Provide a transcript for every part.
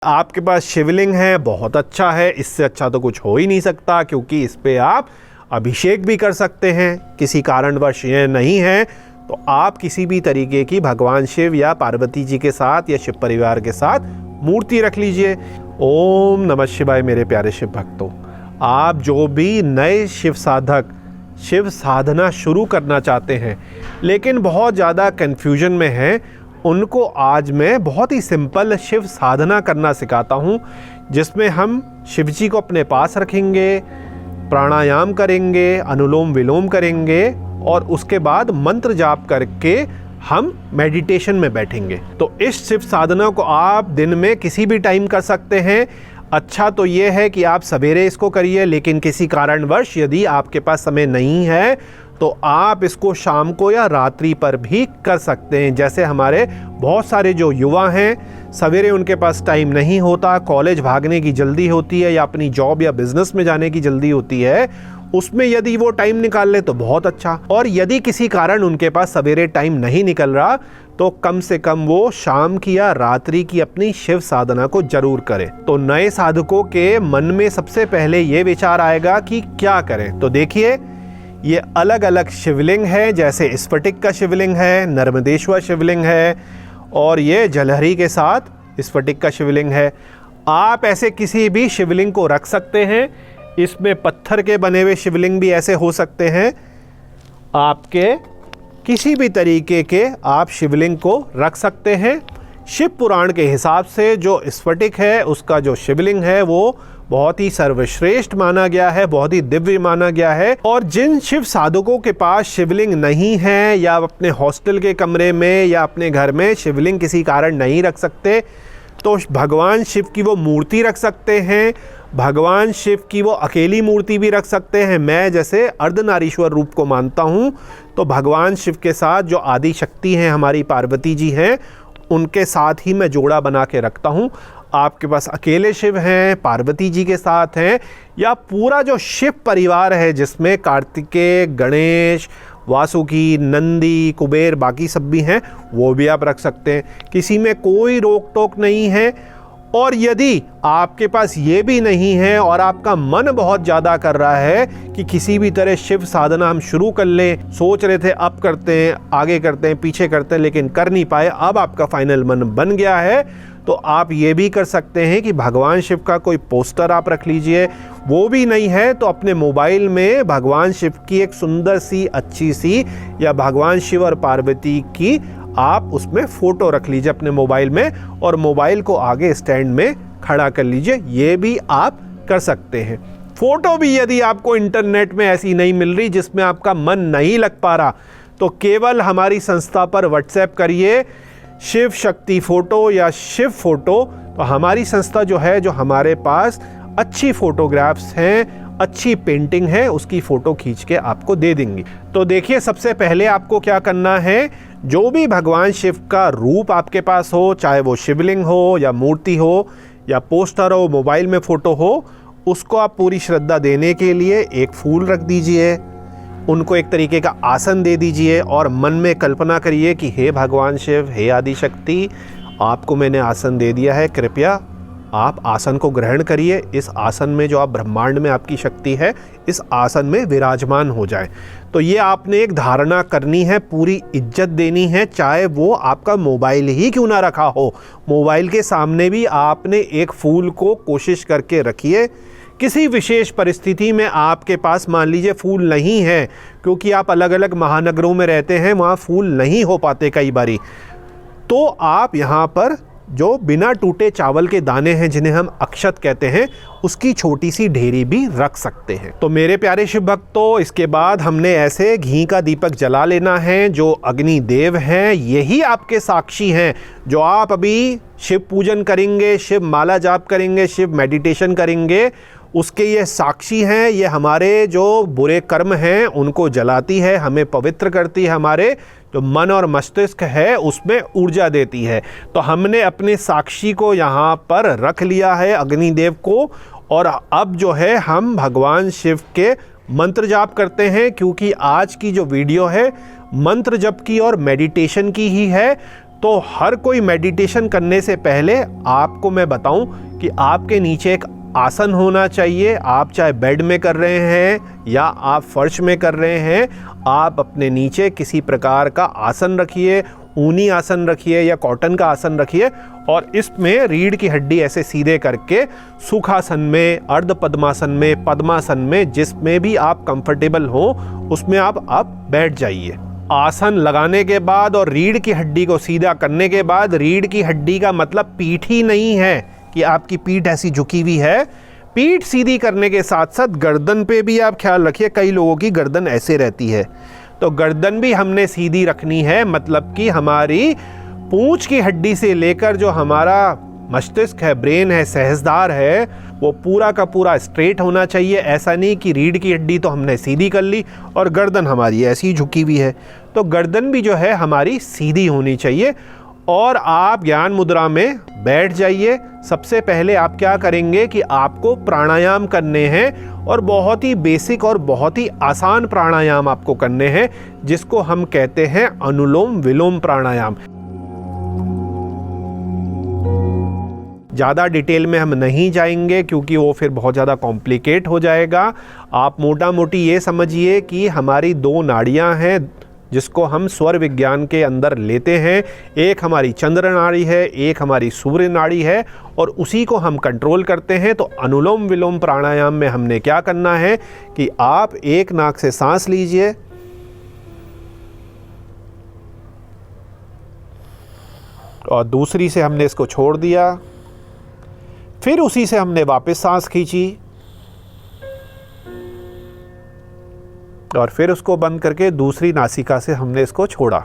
आपके पास शिवलिंग है, बहुत अच्छा है, इससे अच्छा तो कुछ हो ही नहीं सकता, क्योंकि इस पे आप अभिषेक भी कर सकते हैं। किसी कारणवश ये नहीं है तो आप किसी भी तरीके की भगवान शिव या पार्वती जी के साथ या शिव परिवार के साथ मूर्ति रख लीजिए। ओम नमः शिवाय। मेरे प्यारे शिव भक्तों, आप जो भी नए शिव साधक शिव साधना शुरू करना चाहते हैं लेकिन बहुत ज़्यादा कन्फ्यूजन में हैं, उनको आज मैं बहुत ही सिंपल शिव साधना करना सिखाता हूँ, जिसमें हम शिव जी को अपने पास रखेंगे, प्राणायाम करेंगे, अनुलोम विलोम करेंगे और उसके बाद मंत्र जाप करके हम मेडिटेशन में बैठेंगे। तो इस शिव साधना को आप दिन में किसी भी टाइम कर सकते हैं। अच्छा तो ये है कि आप सवेरे इसको करिए, लेकिन किसी कारणवश यदि आपके पास समय नहीं है तो आप इसको शाम को या रात्रि पर भी कर सकते हैं। जैसे हमारे बहुत सारे जो युवा हैं, सवेरे उनके पास टाइम नहीं होता, कॉलेज भागने की जल्दी होती है या अपनी जॉब या बिजनेस में जाने की जल्दी होती है, उसमें यदि वो टाइम निकाल ले तो बहुत अच्छा। और यदि किसी कारण उनके पास सवेरे टाइम नहीं निकल रहा तो कम से कम वो शाम की या रात्रि की अपनी शिव साधना को जरूर करें। तो नए साधकों के मन में सबसे पहले ये विचार आएगा कि क्या करें। तो देखिए, ये अलग अलग शिवलिंग है, जैसे स्फटिक का शिवलिंग है, नर्मदेश्वर शिवलिंग है और ये जलहरी के साथ स्फटिक का शिवलिंग है। आप ऐसे किसी भी शिवलिंग को रख सकते हैं। इसमें पत्थर के बने हुए शिवलिंग भी ऐसे हो सकते हैं। आपके किसी भी तरीके के आप शिवलिंग को रख सकते हैं। शिव पुराण के हिसाब से जो स्फटिक है उसका जो शिवलिंग है वो बहुत ही सर्वश्रेष्ठ माना गया है, बहुत ही दिव्य माना गया है। और जिन शिव साधकों के पास शिवलिंग नहीं है या अपने हॉस्टल के कमरे में या अपने घर में शिवलिंग किसी कारण नहीं रख सकते, तो भगवान शिव की वो मूर्ति रख सकते हैं। भगवान शिव की वो अकेली मूर्ति भी रख सकते हैं। मैं जैसे अर्धनारीश्वर रूप को मानता हूँ, तो भगवान शिव के साथ जो आदि शक्ति हैं हमारी पार्वती जी हैं, उनके साथ ही मैं जोड़ा बना के रखता हूँ। आपके पास अकेले शिव हैं, पार्वती जी के साथ हैं, या पूरा जो शिव परिवार है जिसमें कार्तिकेय, गणेश, वासुकी, नंदी, कुबेर, बाकी सब भी हैं, वो भी आप रख सकते हैं। किसी में कोई रोक टोक नहीं है। और यदि आपके पास ये भी नहीं है और आपका मन बहुत ज़्यादा कर रहा है कि किसी भी तरह शिव साधना हम शुरू कर लें, सोच रहे थे अब करते हैं, आगे करते हैं, पीछे करते हैं, लेकिन कर नहीं पाए, अब आपका फाइनल मन बन गया है, तो आप ये भी कर सकते हैं कि भगवान शिव का कोई पोस्टर आप रख लीजिए। वो भी नहीं है तो अपने मोबाइल में भगवान शिव की एक सुंदर सी अच्छी सी या भगवान शिव और पार्वती की आप उसमें फ़ोटो रख लीजिए अपने मोबाइल में और मोबाइल को आगे स्टैंड में खड़ा कर लीजिए। ये भी आप कर सकते हैं। फ़ोटो भी यदि आपको इंटरनेट में ऐसी नहीं मिल रही जिसमें आपका मन नहीं लग पा रहा, तो केवल हमारी संस्था पर व्हाट्सएप करिए शिव शक्ति फ़ोटो या शिव फ़ोटो। तो हमारी संस्था जो है, जो हमारे पास अच्छी फ़ोटोग्राफ्स हैं, अच्छी पेंटिंग है, उसकी फ़ोटो खींच के आपको दे देंगी। तो देखिए, सबसे पहले आपको क्या करना है, जो भी भगवान शिव का रूप आपके पास हो, चाहे वो शिवलिंग हो या मूर्ति हो या पोस्टर हो, मोबाइल में फ़ोटो हो, उसको आप पूरी श्रद्धा देने के लिए एक फूल रख दीजिए, उनको एक तरीके का आसन दे दीजिए और मन में कल्पना करिए कि हे भगवान शिव, हे आदि शक्ति, आपको मैंने आसन दे दिया है, कृपया आप आसन को ग्रहण करिए। इस आसन में जो आप ब्रह्मांड में आपकी शक्ति है, इस आसन में विराजमान हो जाए। तो ये आपने एक धारणा करनी है, पूरी इज्जत देनी है, चाहे वो आपका मोबाइल ही क्यों ना रखा हो। मोबाइल के सामने भी आपने एक फूल को कोशिश करके रखिए। किसी विशेष परिस्थिति में आपके पास मान लीजिए फूल नहीं है, क्योंकि आप अलग अलग महानगरों में रहते हैं, वहाँ फूल नहीं हो पाते कई बारी, तो आप यहाँ पर जो बिना टूटे चावल के दाने हैं, जिन्हें हम अक्षत कहते हैं, उसकी छोटी सी ढेरी भी रख सकते हैं। तो मेरे प्यारे शिव भक्तों, इसके बाद हमने ऐसे घी का दीपक जला लेना है। जो अग्नि देव हैं, यही आपके साक्षी हैं। जो आप अभी शिव पूजन करेंगे, शिव माला जाप करेंगे, शिव मेडिटेशन करेंगे, उसके ये साक्षी हैं। ये हमारे जो बुरे कर्म हैं उनको जलाती है, हमें पवित्र करती है, हमारे जो मन और मस्तिष्क है उसमें ऊर्जा देती है। तो हमने अपने साक्षी को यहाँ पर रख लिया है, अग्निदेव को। और अब जो है हम भगवान शिव के मंत्र जाप करते हैं, क्योंकि आज की जो वीडियो है मंत्र जप की और मेडिटेशन की ही है। तो हर कोई मेडिटेशन करने से पहले आपको मैं बताऊं कि आपके नीचे एक आसन होना चाहिए। आप चाहे बेड में कर रहे हैं या आप फर्श में कर रहे हैं, आप अपने नीचे किसी प्रकार का आसन रखिए, ऊनी आसन रखिए या कॉटन का आसन रखिए, और इसमें रीढ़ की हड्डी ऐसे सीधे करके सुखासन में, अर्ध पद्मासन में, पद्मासन में, जिसमें भी आप कंफर्टेबल हो उसमें आप बैठ जाइए। आसन लगाने के बाद और रीढ़ की हड्डी को सीधा करने के बाद, रीढ़ की हड्डी का मतलब पीठ ही नहीं है कि आपकी पीठ ऐसी झुकी हुई है। पीठ सीधी करने के साथ साथ गर्दन पे भी आप ख्याल रखिए, कई लोगों की गर्दन ऐसे रहती है, तो गर्दन भी हमने सीधी रखनी है। मतलब कि हमारी पूंछ की हड्डी से लेकर जो हमारा मस्तिष्क है, ब्रेन है, सहस्त्रधार है, वो पूरा का पूरा स्ट्रेट होना चाहिए। ऐसा नहीं कि रीढ़ की हड्डी तो हमने सीधी कर ली और गर्दन हमारी ऐसी झुकी हुई है, तो गर्दन भी जो है हमारी सीधी होनी चाहिए। और आप ज्ञान मुद्रा में बैठ जाइए। सबसे पहले आप क्या करेंगे कि आपको प्राणायाम करने हैं, और बहुत ही बेसिक और बहुत ही आसान प्राणायाम आपको करने हैं, जिसको हम कहते हैं अनुलोम विलोम प्राणायाम। ज़्यादा डिटेल में हम नहीं जाएंगे क्योंकि वो फिर बहुत ज़्यादा कॉम्प्लिकेट हो जाएगा। आप मोटा मोटी ये समझिए कि हमारी दो नाड़ियाँ हैं जिसको हम स्वर विज्ञान के अंदर लेते हैं। एक हमारी चंद्र नाड़ी है, एक हमारी सूर्य नाड़ी है, और उसी को हम कंट्रोल करते हैं। तो अनुलोम विलोम प्राणायाम में हमने क्या करना है कि आप एक नाक से सांस लीजिए, और दूसरी से हमने इसको छोड़ दिया, फिर उसी से हमने वापस सांस खींची, और फिर उसको बंद करके दूसरी नासिका से हमने इसको छोड़ा।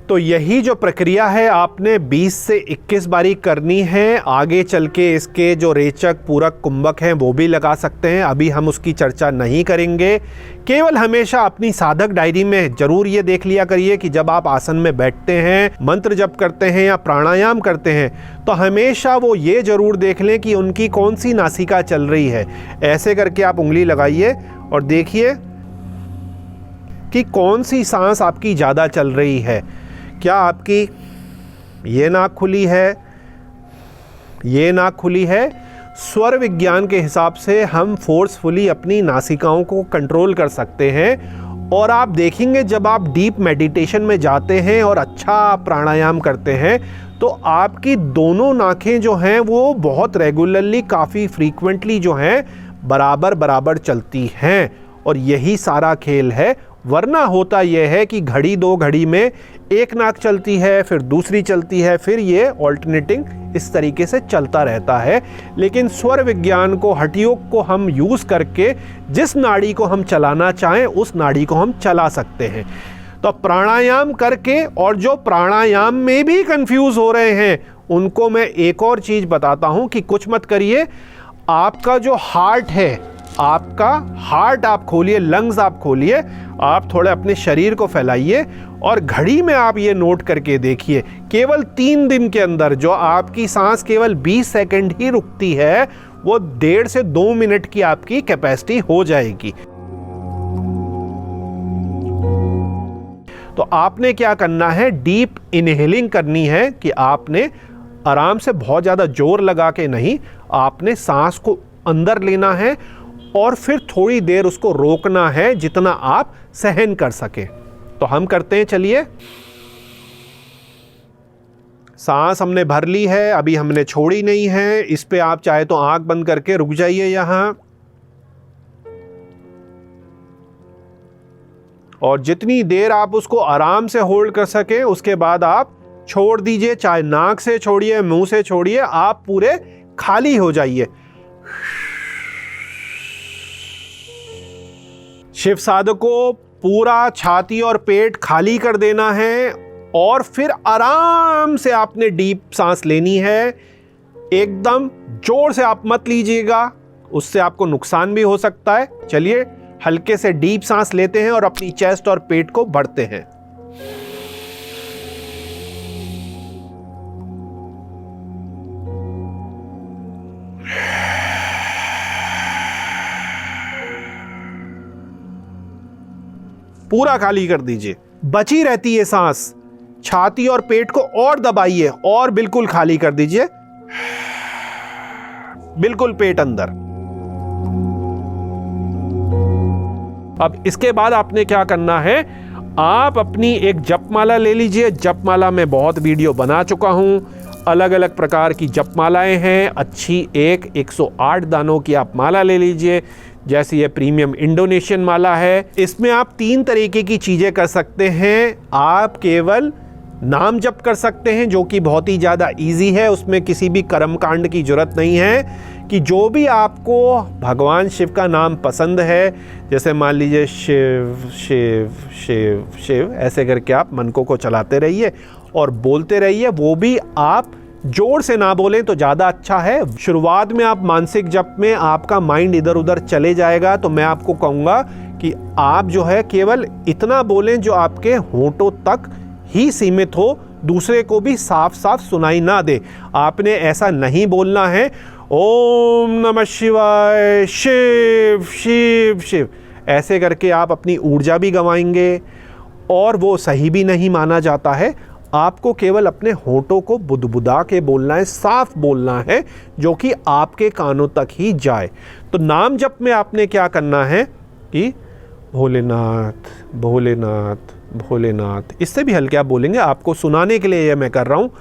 तो यही जो प्रक्रिया है आपने 20 से 21 बारी करनी है। आगे चल के इसके जो रेचक, पूरक, कुंभक हैं वो भी लगा सकते हैं, अभी हम उसकी चर्चा नहीं करेंगे। केवल हमेशा अपनी साधक डायरी में जरूर ये देख लिया करिए कि जब आप आसन में बैठते हैं, मंत्र जप करते हैं या प्राणायाम करते हैं, तो हमेशा वो ये जरूर देख लें कि उनकी कौन सी नासिका चल रही है। ऐसे करके आप उंगली लगाइए और देखिए कि कौन सी सांस आपकी ज़्यादा चल रही है। क्या आपकी ये नाक खुली है, ये नाक खुली है? स्वर विज्ञान के हिसाब से हम फोर्सफुली अपनी नासिकाओं को कंट्रोल कर सकते हैं। और आप देखेंगे जब आप डीप मेडिटेशन में जाते हैं और अच्छा प्राणायाम करते हैं, तो आपकी दोनों नाकें जो हैं वो बहुत रेगुलरली, काफ़ी फ्रीक्वेंटली जो हैं बराबर बराबर चलती हैं। और यही सारा खेल है। वरना होता यह है कि घड़ी दो घड़ी में एक नाक चलती है, फिर दूसरी चलती है, फिर ये ऑल्टरनेटिंग इस तरीके से चलता रहता है। लेकिन स्वर विज्ञान को, हठयोग को हम यूज़ करके जिस नाड़ी को हम चलाना चाहें उस नाड़ी को हम चला सकते हैं। तो प्राणायाम करके, और जो प्राणायाम में भी कंफ्यूज हो रहे हैं उनको मैं एक और चीज़ बताता हूं कि कुछ मत करिए। आपका जो हार्ट है, आपका हार्ट आप खोलिए, लंग्स आप खोलिए, आप थोड़े अपने शरीर को फैलाइए, और घड़ी में आप ये नोट करके देखिए, केवल 3 दिन के अंदर जो आपकी सांस केवल 20 सेकंड ही रुकती है, वो 1.5 से 2 मिनट की आपकी कैपेसिटी हो जाएगी। तो आपने क्या करना है, डीप इनहेलिंग करनी है कि आपने आराम से, बहुत ज़्यादा जोर लगा के नहीं, आपने सांस को अंदर लेना है और फिर थोड़ी देर उसको रोकना है जितना आप सहन कर सके। तो हम करते हैं, चलिए। सांस हमने भर ली है, अभी हमने छोड़ी नहीं है। इस पे आप चाहे तो आंख बंद करके रुक जाइए यहां, और जितनी देर आप उसको आराम से होल्ड कर सके उसके बाद आप छोड़ दीजिए। चाहे नाक से छोड़िए, मुंह से छोड़िए, आप पूरे खाली हो जाइए। शिव साधक को पूरा छाती और पेट खाली कर देना है, और फिर आराम से आपने डीप सांस लेनी है। एकदम जोर से आप मत लीजिएगा, उससे आपको नुकसान भी हो सकता है। चलिए, हल्के से डीप सांस लेते हैं और अपनी चेस्ट और पेट को भरते हैं। पूरा खाली कर दीजिए। बची रहती है सांस, छाती और पेट को और दबाइए और बिल्कुल खाली कर दीजिए, बिल्कुल पेट अंदर। अब इसके बाद आपने क्या करना है, आप अपनी एक जपमाला ले लीजिए। जपमाला में बहुत वीडियो बना चुका हूं, अलग अलग प्रकार की जपमालाएं हैं। अच्छी 108 दानों की आप माला ले लीजिए, जैसे ये प्रीमियम इंडोनेशियन माला है। इसमें आप 3 तरीके की चीज़ें कर सकते हैं। आप केवल नाम जप कर सकते हैं, जो कि बहुत ही ज़्यादा इजी है, उसमें किसी भी कर्मकांड की जरूरत नहीं है। कि जो भी आपको भगवान शिव का नाम पसंद है, जैसे मान लीजिए शिव शिव शिव शिव, ऐसे करके आप मन को चलाते रहिए और बोलते रहिए। वो भी आप जोर से ना बोलें तो ज़्यादा अच्छा है। शुरुआत में आप मानसिक जप में आपका माइंड इधर उधर चले जाएगा, तो मैं आपको कहूँगा कि आप जो है केवल इतना बोलें जो आपके होंठों तक ही सीमित हो, दूसरे को भी साफ साफ सुनाई ना दे। आपने ऐसा नहीं बोलना है ओम नमः शिवाय शिव शिव शिव, ऐसे करके आप अपनी ऊर्जा भी गंवाएंगे और वो सही भी नहीं माना जाता है। आपको केवल अपने होंठों को बुदबुदा के बोलना है, साफ बोलना है, जो कि आपके कानों तक ही जाए। तो नाम जप में आपने क्या करना है कि भोलेनाथ भोलेनाथ भोलेनाथ, इससे भी हल्के आप बोलेंगे, आपको सुनाने के लिए ये मैं कर रहा हूँ,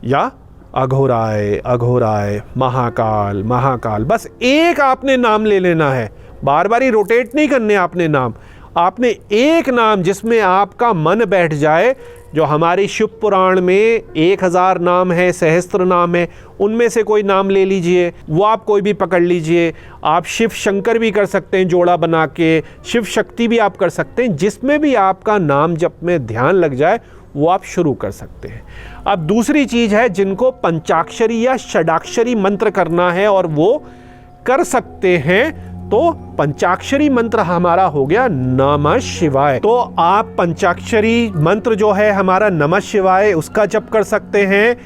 या अघोराय अघोराय महाकाल महाकाल। बस एक आपने नाम ले लेना है, बार बार ही रोटेट नहीं करने आपने नाम। आपने एक नाम जिसमें आपका मन बैठ जाए। जो हमारी शिव पुराण में 1000 नाम है, सहस्त्र नाम है, उनमें से कोई नाम ले लीजिए, वो आप कोई भी पकड़ लीजिए। आप शिव शंकर भी कर सकते हैं जोड़ा बना के, शिव शक्ति भी आप कर सकते हैं। जिसमें भी आपका नाम जप में ध्यान लग जाए वो आप शुरू कर सकते हैं। अब दूसरी चीज़ है, जिनको पंचाक्षरी या षडाक्षरी मंत्र करना है और वो कर सकते हैं, तो पंचाक्षरी मंत्र हमारा हो गया नमः शिवाय। तो आप पंचाक्षरी मंत्र जो है हमारा नमः शिवाय, उसका जप कर सकते हैं।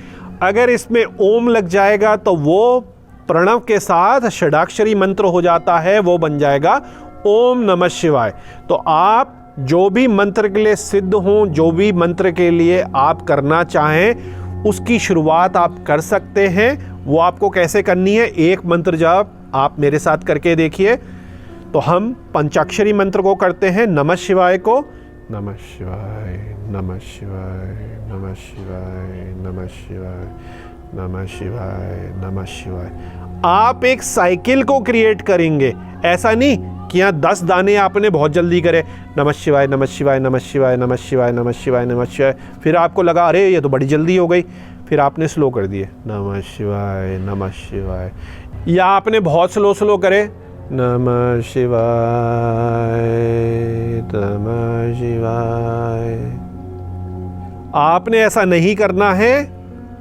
अगर इसमें ओम लग जाएगा तो वो प्रणव के साथ षडाक्षरी मंत्र हो जाता है, वो बन जाएगा ओम नमः शिवाय। तो आप जो भी मंत्र के लिए सिद्ध हों, जो भी मंत्र के लिए आप करना चाहें, उसकी शुरुआत आप कर सकते हैं। वो आपको कैसे करनी है, एक मंत्र जब आप मेरे साथ करके देखिए। तो हम पंचाक्षरी मंत्र को करते हैं, नमः शिवाय को, नमः शिवाय नमः शिवाय नमः शिवाय नमः शिवाय नमः शिवाय नमः शिवाय। आप एक साइकिल को क्रिएट करेंगे, ऐसा नहीं कि यहाँ 10 दाने आपने बहुत जल्दी करे, नमः शिवाय नमः शिवाय नमः शिवाय नमः शिवाय नमः शिवाय नमः शिवाय, फिर आपको लगा अरे ये तो बड़ी जल्दी हो गई, फिर आपने स्लो कर दिए नमः शिवाय नमः शिवाय। या आपने बहुत स्लो करे, नमः शिवाय नमः शिवाय। आपने ऐसा नहीं करना है।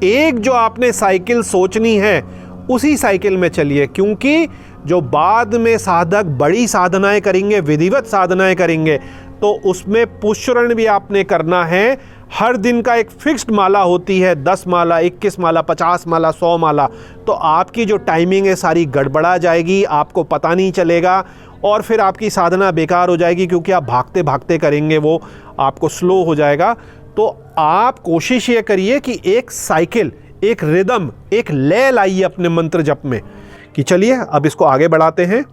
एक जो आपने साइकिल सोचनी है उसी साइकिल में चलिए, क्योंकि जो बाद में साधक बड़ी साधनाएं करेंगे, विधिवत साधनाएं करेंगे, तो उसमें पुष्करण भी आपने करना है। हर दिन का एक फिक्स्ड माला होती है, 10 माला 21 माला 50 माला 100 माला। तो आपकी जो टाइमिंग है सारी गड़बड़ा जाएगी, आपको पता नहीं चलेगा और फिर आपकी साधना बेकार हो जाएगी, क्योंकि आप भागते भागते करेंगे, वो आपको स्लो हो जाएगा। तो आप कोशिश ये करिए कि एक साइकिल, एक रिदम, एक लय लाइए अपने मंत्र जप में। कि चलिए अब इसको आगे बढ़ाते हैं।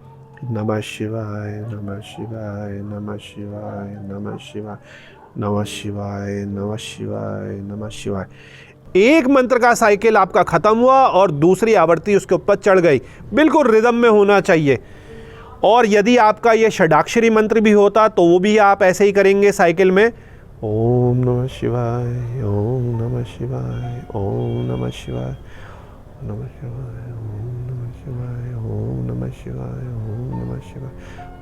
नमः शिवाय नमः शिवाय नमः शिवाय नमः शिवाय नमः शिवाय नमः शिवाय नमः शिवाय। एक मंत्र का साइकिल आपका खत्म हुआ और दूसरी आवृत्ति उसके ऊपर चढ़ गई, बिल्कुल रिदम में होना चाहिए। और यदि आपका ये षडाक्षरी मंत्र भी होता तो वो भी आप ऐसे ही करेंगे साइकिल में, ओम नमः शिवाय ओम नमः शिवाय ओम नमः शिवाय नमः शिवाय ओम नमः शिवाय ओम नमः शिवाय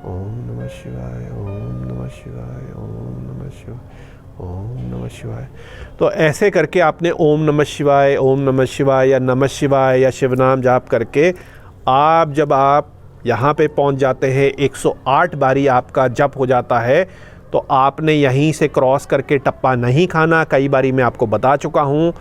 ओम नमः शिवाय ओम नमः शिवाय ओम नमः शिवाय ओम नमः शिवाय। तो ऐसे करके आपने ओम नमः शिवाय, ओम नमः शिवाय या नमः शिवाय या शिव नाम जाप करके आप जब आप यहाँ पे पहुँच जाते हैं, 108 बारी आपका जप हो जाता है, तो आपने यहीं से क्रॉस करके टप्पा नहीं खाना। कई बारी मैं आपको बता चुका हूँ।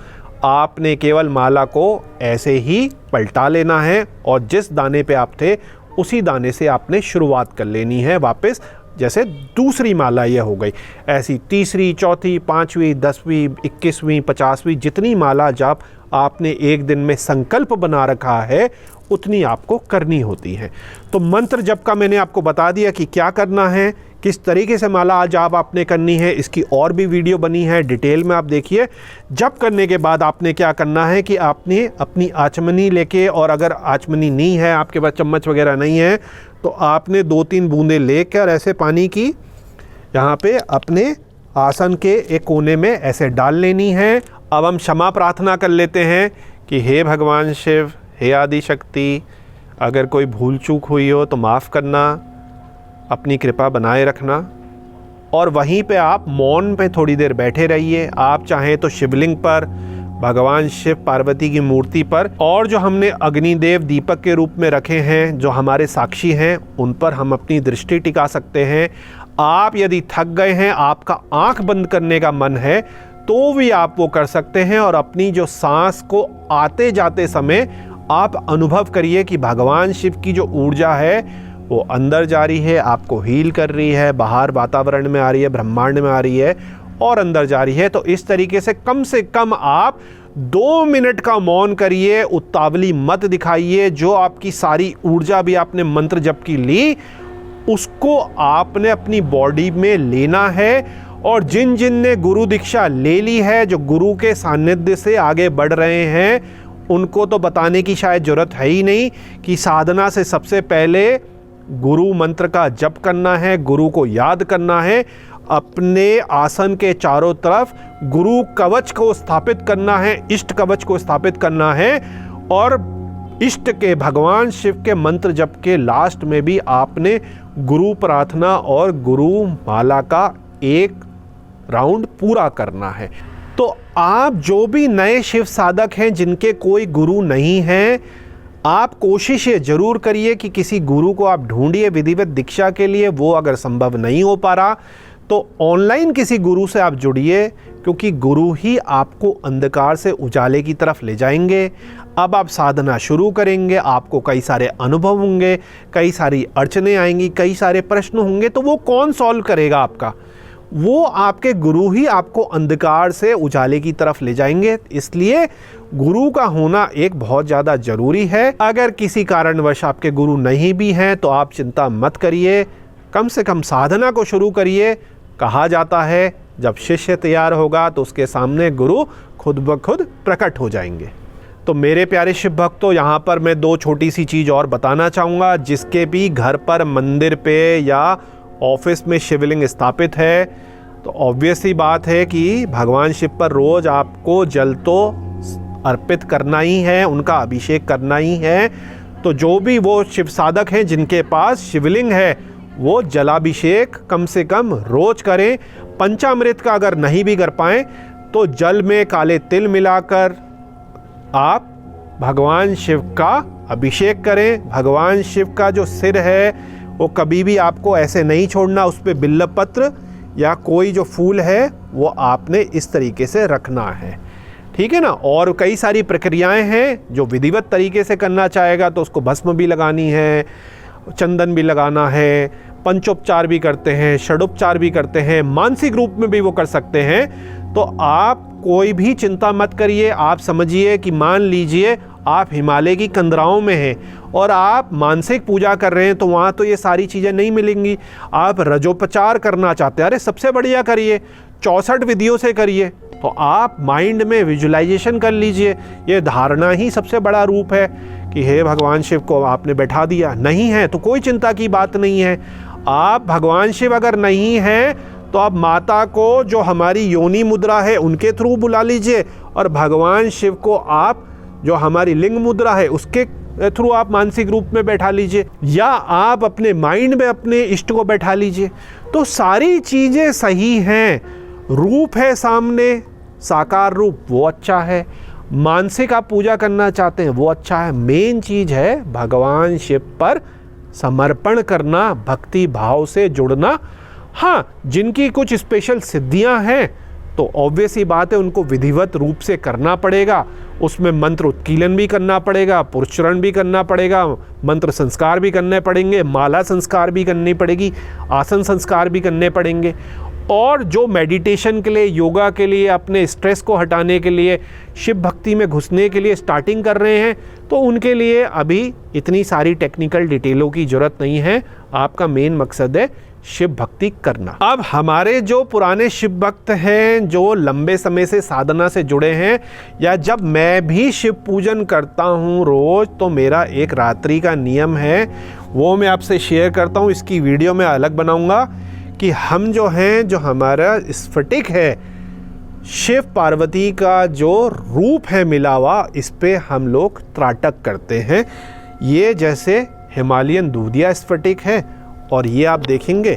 आपने केवल माला को ऐसे ही पलटा लेना है और जिस दाने पे आप थे उसी दाने से आपने शुरुआत कर लेनी है वापस। जैसे दूसरी माला ये हो गई, ऐसी तीसरी, चौथी, 5वीं, 10वीं, 21वीं, 50वीं, जितनी माला जाप आपने एक दिन में संकल्प बना रखा है उतनी आपको करनी होती है। तो मंत्र जप का मैंने आपको बता दिया कि क्या करना है, किस तरीके से माला जाप आपने करनी है, इसकी और भी वीडियो बनी है, डिटेल में आप देखिए। जप करने के बाद आपने क्या करना है कि आपने अपनी आचमनी लेके, और अगर आचमनी नहीं है आपके पास, चम्मच वगैरह नहीं है, तो आपने 2-3 बूंदें लेकर ऐसे पानी की यहाँ पे अपने आसन के एक कोने में ऐसे डाल लेनी है। अब हम क्षमा प्रार्थना कर लेते हैं कि हे भगवान शिव, हे आदि शक्ति, अगर कोई भूल चूक हुई हो तो माफ़ करना, अपनी कृपा बनाए रखना। और वहीं पे आप मौन पे थोड़ी देर बैठे रहिए। आप चाहें तो शिवलिंग पर, भगवान शिव पार्वती की मूर्ति पर, और जो हमने अग्निदेव दीपक के रूप में रखे हैं जो हमारे साक्षी हैं, उन पर हम अपनी दृष्टि टिका सकते हैं। आप यदि थक गए हैं, आपका आंख बंद करने का मन है, तो भी आप वो कर सकते हैं। और अपनी जो सांस को आते जाते समय आप अनुभव करिए कि भगवान शिव की जो ऊर्जा है वो अंदर जा रही है, आपको हील कर रही है, बाहर वातावरण में आ रही है, ब्रह्मांड में आ रही है और अंदर जा रही है। तो इस तरीके से कम आप 2 मिनट का मौन करिए, उतावली मत दिखाइए। जो आपकी सारी ऊर्जा भी आपने मंत्र जप की ली, उसको आपने अपनी बॉडी में लेना है। और जिन जिन ने गुरु दीक्षा ले ली है, जो गुरु के सानिध्य से आगे बढ़ रहे हैं, उनको तो बताने की शायद ज़रूरत है ही नहीं कि साधना से सबसे पहले गुरु मंत्र का जप करना है, गुरु को याद करना है, अपने आसन के चारों तरफ गुरु कवच को स्थापित करना है, इष्ट कवच को स्थापित करना है। और इष्ट के, भगवान शिव के मंत्र जप के लास्ट में भी आपने गुरु प्रार्थना और गुरु माला का एक राउंड पूरा करना है। तो आप जो भी नए शिव साधक हैं जिनके कोई गुरु नहीं है, आप कोशिश ये जरूर करिए कि किसी गुरु को आप ढूंढिए विधिवत दीक्षा के लिए। वो अगर संभव नहीं हो पा रहा तो ऑनलाइन किसी गुरु से आप जुड़िए, क्योंकि गुरु ही आपको अंधकार से उजाले की तरफ ले जाएंगे। अब आप साधना शुरू करेंगे, आपको कई सारे अनुभव होंगे, कई सारी अड़चने आएंगी, कई सारे प्रश्न होंगे, तो वो कौन सॉल्व करेगा आपका? वो आपके गुरु ही आपको अंधकार से उजाले की तरफ ले जाएंगे। इसलिए गुरु का होना एक बहुत ज़्यादा ज़रूरी है। अगर किसी कारणवश आपके गुरु नहीं भी हैं तो आप चिंता मत करिए, कम से कम साधना को शुरू करिए। कहा जाता है जब शिष्य तैयार होगा तो उसके सामने गुरु खुद ब खुद प्रकट हो जाएंगे। तो मेरे प्यारे शिव भक्तों, यहाँ पर मैं 2 छोटी सी चीज़ और बताना चाहूँगा। जिसके भी घर पर, मंदिर पे या ऑफिस में शिवलिंग स्थापित है, तो ऑब्वियस ही बात है कि भगवान शिव पर रोज़ आपको जल तो अर्पित करना ही है, उनका अभिषेक करना ही है। तो जो भी वो शिव साधक हैं जिनके पास शिवलिंग है, वो जलाभिषेक कम से कम रोज करें। पंचामृत का अगर नहीं भी कर पाएँ तो जल में काले तिल मिलाकर आप भगवान शिव का अभिषेक करें। भगवान शिव का जो सिर है वो कभी भी आपको ऐसे नहीं छोड़ना, उस पर बिल्व पत्र या कोई जो फूल है वो आपने इस तरीके से रखना है, ठीक है ना। और कई सारी प्रक्रियाएं हैं जो विधिवत तरीके से करना चाहेगा तो उसको भस्म भी लगानी है, चंदन भी लगाना है, पंचोपचार भी करते हैं, षडोपचार भी करते हैं, मानसिक रूप में भी वो कर सकते हैं। तो आप कोई भी चिंता मत करिए। आप समझिए कि मान लीजिए आप हिमालय की कंदराओं में हैं और आप मानसिक पूजा कर रहे हैं, तो वहाँ तो ये सारी चीज़ें नहीं मिलेंगी। आप रजोपचार करना चाहते हैं, अरे सबसे बढ़िया करिए, 64 विधियों से करिए। तो आप माइंड में विजुलाइजेशन कर लीजिए। ये धारणा ही सबसे बड़ा रूप है कि हे भगवान शिव को आपने बैठा दिया। नहीं है तो कोई चिंता की बात नहीं है। आप भगवान शिव अगर नहीं हैं तो आप माता को, जो हमारी योनि मुद्रा है, उनके थ्रू बुला लीजिए, और भगवान शिव को आप जो हमारी लिंग मुद्रा है उसके थ्रू आप मानसिक रूप में बैठा लीजिए, या आप अपने माइंड में अपने इष्ट को बैठा लीजिए। तो सारी चीज़ें सही हैं। रूप है सामने, साकार रूप, वो अच्छा है। मानसिक आप पूजा करना चाहते हैं, वो अच्छा है। मेन चीज़ है भगवान शिव पर समर्पण करना, भक्ति भाव से जुड़ना। हाँ, जिनकी कुछ स्पेशल सिद्धियां हैं तो ऑब्वियस ही बात है उनको विधिवत रूप से करना पड़ेगा। उसमें मंत्र उत्कीलन भी करना पड़ेगा, पुरुषचरण भी करना पड़ेगा, मंत्र संस्कार भी करने पड़ेंगे, माला संस्कार भी करनी पड़ेगी, आसन संस्कार भी करने पड़ेंगे। और जो मेडिटेशन के लिए, योगा के लिए, अपने स्ट्रेस को हटाने के लिए, शिव भक्ति में घुसने के लिए स्टार्टिंग कर रहे हैं, तो उनके लिए अभी इतनी सारी टेक्निकल डिटेलों की ज़रूरत नहीं है। आपका मेन मकसद है शिव भक्ति करना। अब हमारे जो पुराने शिव भक्त हैं, जो लंबे समय से साधना से जुड़े हैं, या जब मैं भी शिव पूजन करता हूँ रोज़, तो मेरा एक रात्रि का नियम है, वो मैं आपसे शेयर करता हूँ। इसकी वीडियो मैं अलग बनाऊँगा कि हम जो हैं, जो हमारा स्फटिक है, शिव पार्वती का जो रूप है मिला हुआ, इस पे हम लोग त्राटक करते हैं। ये जैसे हिमालयन दूधिया स्फटिक है, और ये आप देखेंगे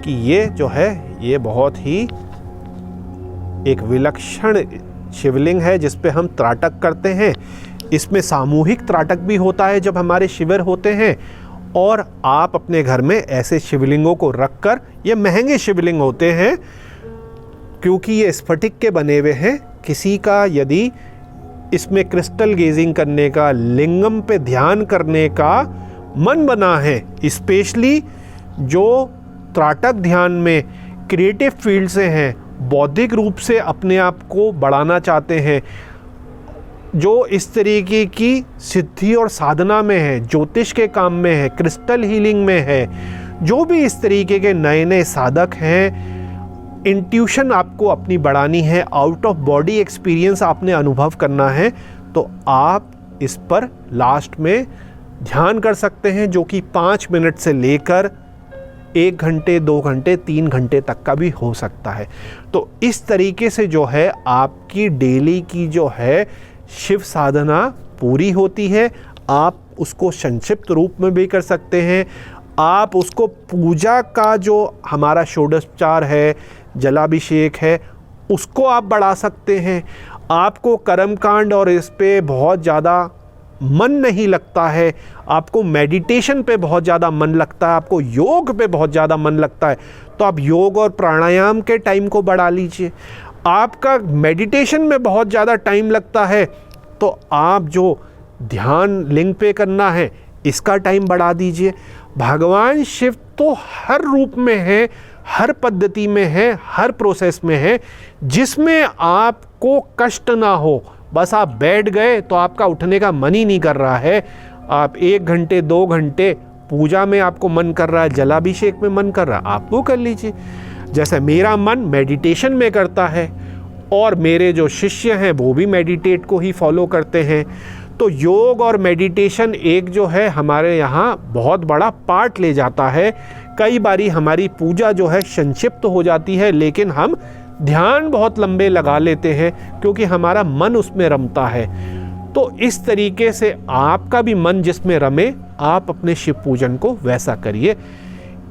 कि ये जो है ये बहुत ही एक विलक्षण शिवलिंग है जिस पे हम त्राटक करते हैं। इसमें सामूहिक त्राटक भी होता है जब हमारे शिविर होते हैं, और आप अपने घर में ऐसे शिवलिंगों को रखकर, ये महंगे शिवलिंग होते हैं क्योंकि ये स्फटिक के बने हुए हैं। किसी का यदि इसमें क्रिस्टल गेजिंग करने का, लिंगम पे ध्यान करने का मन बना है, स्पेशली जो त्राटक ध्यान में क्रिएटिव फील्ड से हैं, बौद्धिक रूप से अपने आप को बढ़ाना चाहते हैं, जो इस तरीके की सिद्धि और साधना में है, ज्योतिष के काम में है, क्रिस्टल हीलिंग में है, जो भी इस तरीके के नए नए साधक हैं, इंट्यूशन आपको अपनी बढ़ानी है, आउट ऑफ बॉडी एक्सपीरियंस आपने अनुभव करना है, तो आप इस पर लास्ट में ध्यान कर सकते हैं, जो कि 5 मिनट से लेकर 1 घंटे, 2 घंटे, 3 घंटे तक का भी हो सकता है। तो इस तरीके से जो है आपकी डेली की जो है शिव साधना पूरी होती है। आप उसको संक्षिप्त रूप में भी कर सकते हैं। आप उसको पूजा का जो हमारा षोडशोपचार है, जलाभिषेक है, उसको आप बढ़ा सकते हैं। आपको कर्मकांड और इस पे बहुत ज़्यादा मन नहीं लगता है, आपको मेडिटेशन पे बहुत ज़्यादा मन लगता है, आपको योग पे बहुत ज़्यादा मन लगता है, तो आप योग और प्राणायाम के टाइम को बढ़ा लीजिए। आपका मेडिटेशन में बहुत ज़्यादा टाइम लगता है, तो आप जो ध्यान लिंग पे करना है, इसका टाइम बढ़ा दीजिए। भगवान शिव तो हर रूप में है, हर पद्धति में है, हर प्रोसेस में है, जिसमें आपको कष्ट ना हो। बस आप बैठ गए तो आपका उठने का मन ही नहीं कर रहा है। आप 1 घंटे, 2 घंटे पूजा में आपको मन कर रहा है, जलाभिषेक में मन कर रहा है, आप वो कर लीजिए। जैसे मेरा मन मेडिटेशन में करता है, और मेरे जो शिष्य हैं वो भी मेडिटेट को ही फॉलो करते हैं। तो योग और मेडिटेशन एक जो है हमारे यहाँ बहुत बड़ा पार्ट ले जाता है। कई बारी हमारी पूजा जो है संक्षिप्त हो जाती है, लेकिन हम ध्यान बहुत लंबे लगा लेते हैं क्योंकि हमारा मन उसमें रमता है। तो इस तरीके से आपका भी मन जिसमें रमे, आप अपने शिव पूजन को वैसा करिए।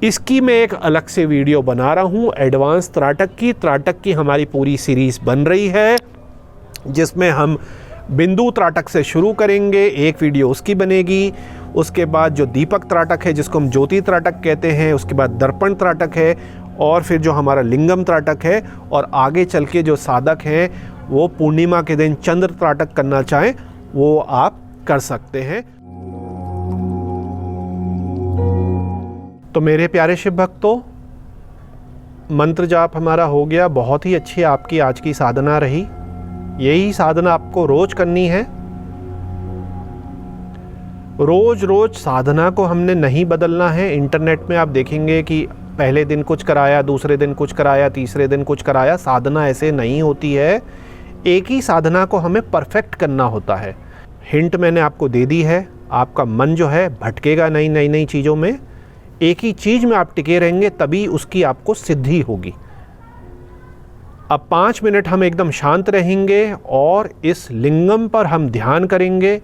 इसकी मैं एक अलग से वीडियो बना रहा हूँ, एडवांस त्राटक की हमारी पूरी सीरीज़ बन रही है, जिसमें हम बिंदु त्राटक से शुरू करेंगे, एक वीडियो उसकी बनेगी। उसके बाद जो दीपक त्राटक है, जिसको हम ज्योति त्राटक कहते हैं, उसके बाद दर्पण त्राटक है, और फिर जो हमारा लिंगम त्राटक है, और आगे चल के जो साधक हैं वो पूर्णिमा के दिन चंद्र त्राटक करना चाहें वो आप कर सकते हैं। तो मेरे प्यारे शिव भक्तों, मंत्र जाप हमारा हो गया। बहुत ही अच्छी आपकी आज की साधना रही। यही साधना आपको रोज करनी है। रोज रोज साधना को हमने नहीं बदलना है। इंटरनेट में आप देखेंगे कि पहले दिन कुछ कराया, दूसरे दिन कुछ कराया, तीसरे दिन कुछ कराया। साधना ऐसे नहीं होती है। एक ही साधना को हमें परफेक्ट करना होता है। हिंट मैंने आपको दे दी है। आपका मन जो है भटकेगा नहीं नई नई चीज़ों में। एक ही चीज़ में आप टिके रहेंगे, तभी उसकी आपको सिद्धि होगी। अब 5 मिनट हम एकदम शांत रहेंगे और इस लिंगम पर हम ध्यान करेंगे।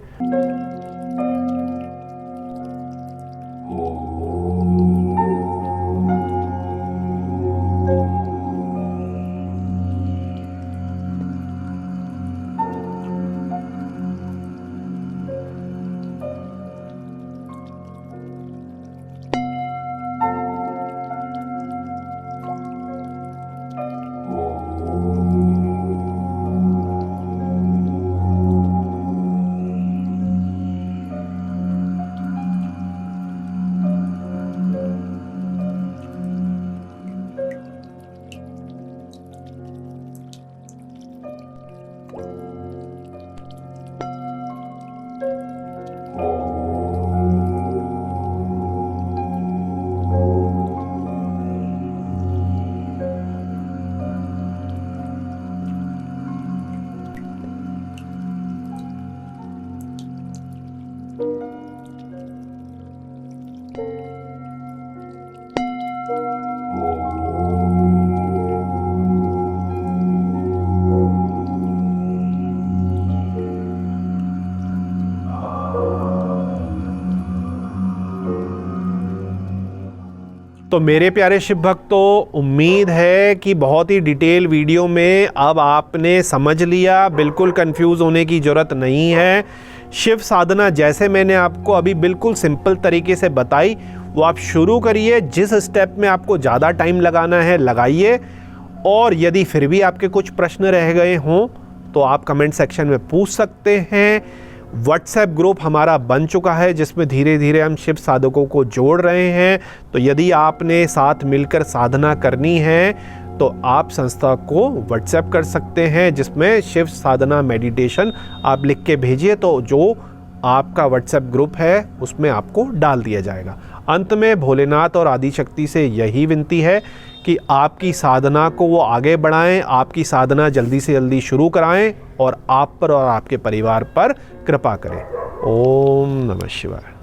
तो मेरे प्यारे शिव भक्तों, उम्मीद है कि बहुत ही डिटेल वीडियो में अब आपने समझ लिया, बिल्कुल कंफ्यूज होने की ज़रूरत नहीं है। शिव साधना जैसे मैंने आपको अभी बिल्कुल सिंपल तरीके से बताई, वो आप शुरू करिए। जिस स्टेप में आपको ज़्यादा टाइम लगाना है लगाइए, और यदि फिर भी आपके कुछ प्रश्न रह गए हों तो आप कमेंट सेक्शन में पूछ सकते हैं। व्हाट्सएप ग्रुप हमारा बन चुका है जिसमें धीरे धीरे हम शिव साधकों को जोड़ रहे हैं। तो यदि आपने साथ मिलकर साधना करनी है तो आप संस्था को व्हाट्सएप कर सकते हैं, जिसमें शिव साधना मेडिटेशन आप लिख के भेजिए तो जो आपका व्हाट्सएप ग्रुप है उसमें आपको डाल दिया जाएगा। अंत में भोलेनाथ और आदिशक्ति से यही विनती है कि आपकी साधना को वो आगे बढ़ाएं, आपकी साधना जल्दी से जल्दी शुरू कराएं और आप पर और आपके परिवार पर कृपा करें। ओम नमः शिवाय।